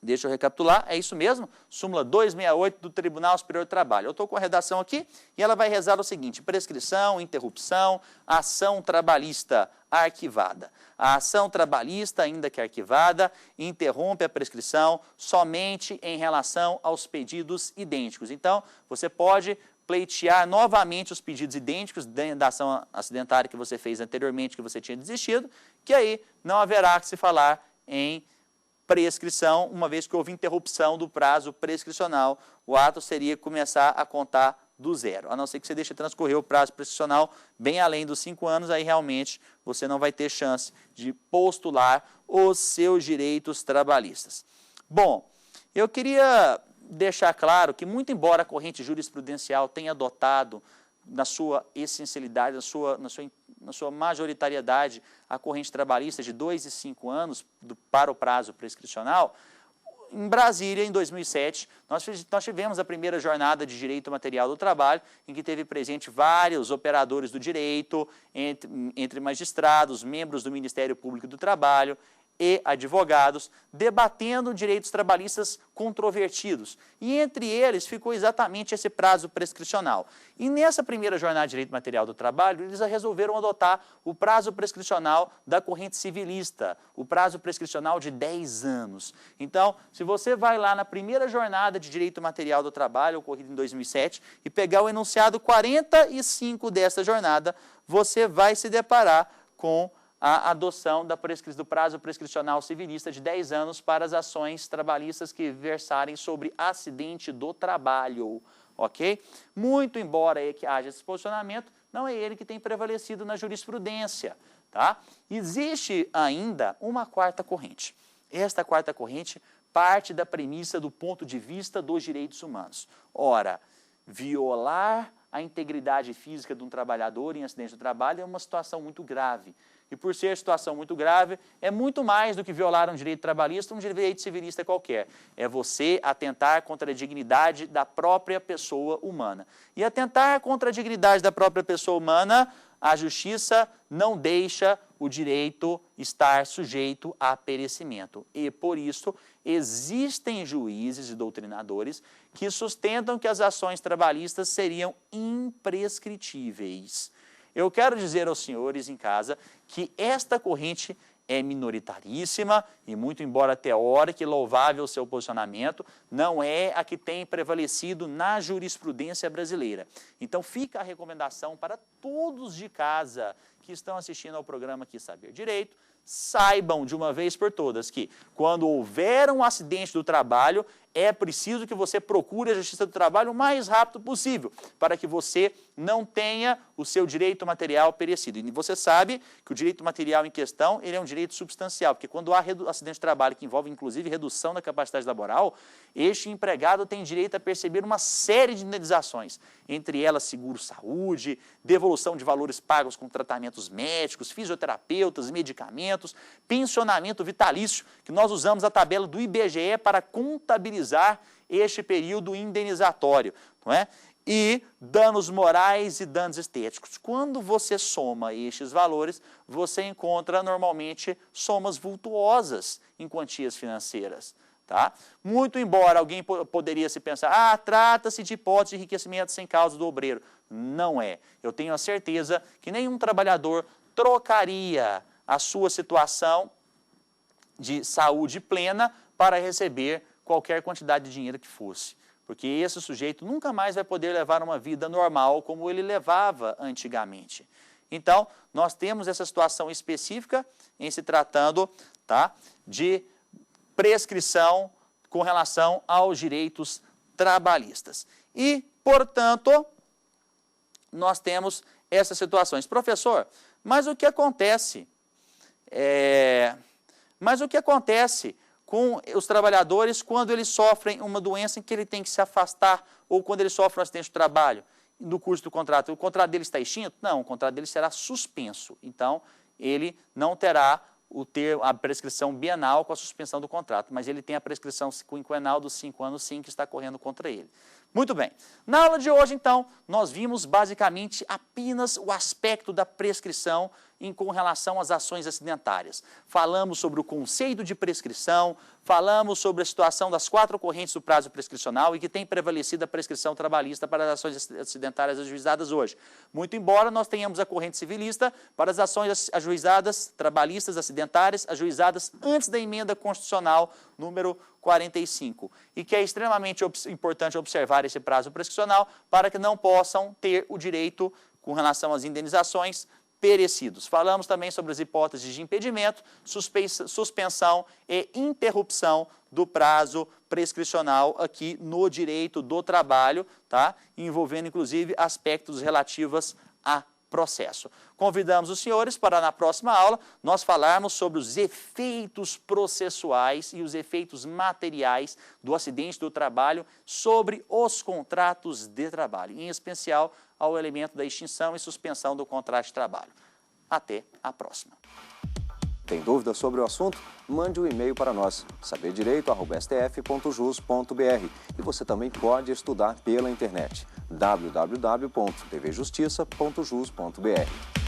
Deixa eu recapitular, é isso mesmo, súmula 268 do Tribunal Superior do Trabalho. Eu estou com a redação aqui e ela vai rezar o seguinte: prescrição, interrupção, ação trabalhista arquivada. A ação trabalhista, ainda que arquivada, interrompe a prescrição somente em relação aos pedidos idênticos. Então, você pode pleitear novamente os pedidos idênticos da ação acidentária que você fez anteriormente, que você tinha desistido, que aí não haverá que se falar em prescrição, uma vez que houve interrupção do prazo prescricional. O ato seria começar a contar do zero, a não ser que você deixe transcorrer o prazo prescricional bem além dos 5 anos, aí realmente você não vai ter chance de postular os seus direitos trabalhistas. Bom, eu queria deixar claro que, muito embora a corrente jurisprudencial tenha adotado, na sua essencialidade, na sua majoritariedade, a corrente trabalhista de 2 e 5 anos para o prazo prescricional, em Brasília, em 2007, nós tivemos a primeira jornada de direito material do trabalho, em que teve presente vários operadores do direito, entre magistrados, membros do Ministério Público do Trabalho e advogados, debatendo direitos trabalhistas controvertidos. E entre eles ficou exatamente esse prazo prescricional. E nessa primeira jornada de direito material do trabalho, eles resolveram adotar o prazo prescricional da corrente civilista, o prazo prescricional de 10 anos. Então, se você vai lá na primeira jornada de direito material do trabalho, ocorrida em 2007, e pegar o enunciado 45 dessa jornada, você vai se deparar com a adoção do prazo prescricional civilista de 10 anos para as ações trabalhistas que versarem sobre acidente do trabalho, ok? Muito embora haja esse posicionamento, não é ele que tem prevalecido na jurisprudência, tá? Existe ainda uma quarta corrente. Esta quarta corrente parte da premissa do ponto de vista dos direitos humanos. Ora, violar a integridade física de um trabalhador em acidente do trabalho é uma situação muito grave. E por ser situação muito grave, é muito mais do que violar um direito trabalhista, um direito civilista qualquer. É você atentar contra a dignidade da própria pessoa humana. E atentar contra a dignidade da própria pessoa humana, a justiça não deixa o direito estar sujeito a perecimento. E, por isso, existem juízes e doutrinadores que sustentam que as ações trabalhistas seriam imprescritíveis. Eu quero dizer aos senhores em casa que esta corrente é minoritaríssima e, muito embora teórica e louvável o seu posicionamento, não é a que tem prevalecido na jurisprudência brasileira. Então, fica a recomendação para todos de casa que estão assistindo ao programa Aqui Saber Direito, saibam de uma vez por todas que, quando houver um acidente do trabalho, é preciso que você procure a Justiça do Trabalho o mais rápido possível, para que você não tenha o seu direito material perecido. E você sabe que o direito material em questão, ele é um direito substancial, porque quando há acidente de trabalho que envolve, inclusive, redução da capacidade laboral, este empregado tem direito a perceber uma série de indenizações, entre elas seguro-saúde, devolução de valores pagos com tratamentos médicos, fisioterapeutas, medicamentos, pensionamento vitalício, que nós usamos a tabela do IBGE para contabilizar este período indenizatório, não é? E danos morais e danos estéticos. Quando você soma estes valores, você encontra normalmente somas vultuosas em quantias financeiras. Tá? Muito embora alguém poderia se pensar, trata-se de hipótese de enriquecimento sem causa do obreiro. Não é. Eu tenho a certeza que nenhum trabalhador trocaria a sua situação de saúde plena para receber qualquer quantidade de dinheiro que fosse. Porque esse sujeito nunca mais vai poder levar uma vida normal como ele levava antigamente. Então, nós temos essa situação específica em se tratando, tá, de prescrição com relação aos direitos trabalhistas. E, portanto, nós temos essas situações. Professor, mas o que acontece? Com os trabalhadores quando eles sofrem uma doença em que ele tem que se afastar ou quando ele sofre um acidente de trabalho no curso do contrato? O contrato dele está extinto? Não, o contrato dele será suspenso. Então, ele não terá a prescrição bienal com a suspensão do contrato, mas ele tem a prescrição quinquenal dos 5 anos, sim, que está correndo contra ele. Muito bem. Na aula de hoje, então, nós vimos basicamente apenas o aspecto da prescrição com relação às ações acidentárias. Falamos sobre o conceito de prescrição, falamos sobre a situação das 4 ocorrências do prazo prescricional e que tem prevalecido a prescrição trabalhista para as ações acidentárias ajuizadas hoje. Muito embora nós tenhamos a corrente civilista para as ações ajuizadas trabalhistas acidentárias ajuizadas antes da emenda constitucional número 45, e que é extremamente importante observar esse prazo prescricional para que não possam ter o direito com relação às indenizações perecidos. Falamos também sobre as hipóteses de impedimento, suspensão e interrupção do prazo prescricional aqui no direito do trabalho, tá? Envolvendo inclusive aspectos relativos a processo. Convidamos os senhores para, na próxima aula, nós falarmos sobre os efeitos processuais e os efeitos materiais do acidente do trabalho sobre os contratos de trabalho, em especial ao elemento da extinção e suspensão do contrato de trabalho. Até a próxima. Tem dúvidas sobre o assunto? Mande um e-mail para nós, saberdireito@stf.jus.br. E você também pode estudar pela internet, www.tvjustiça.jus.br.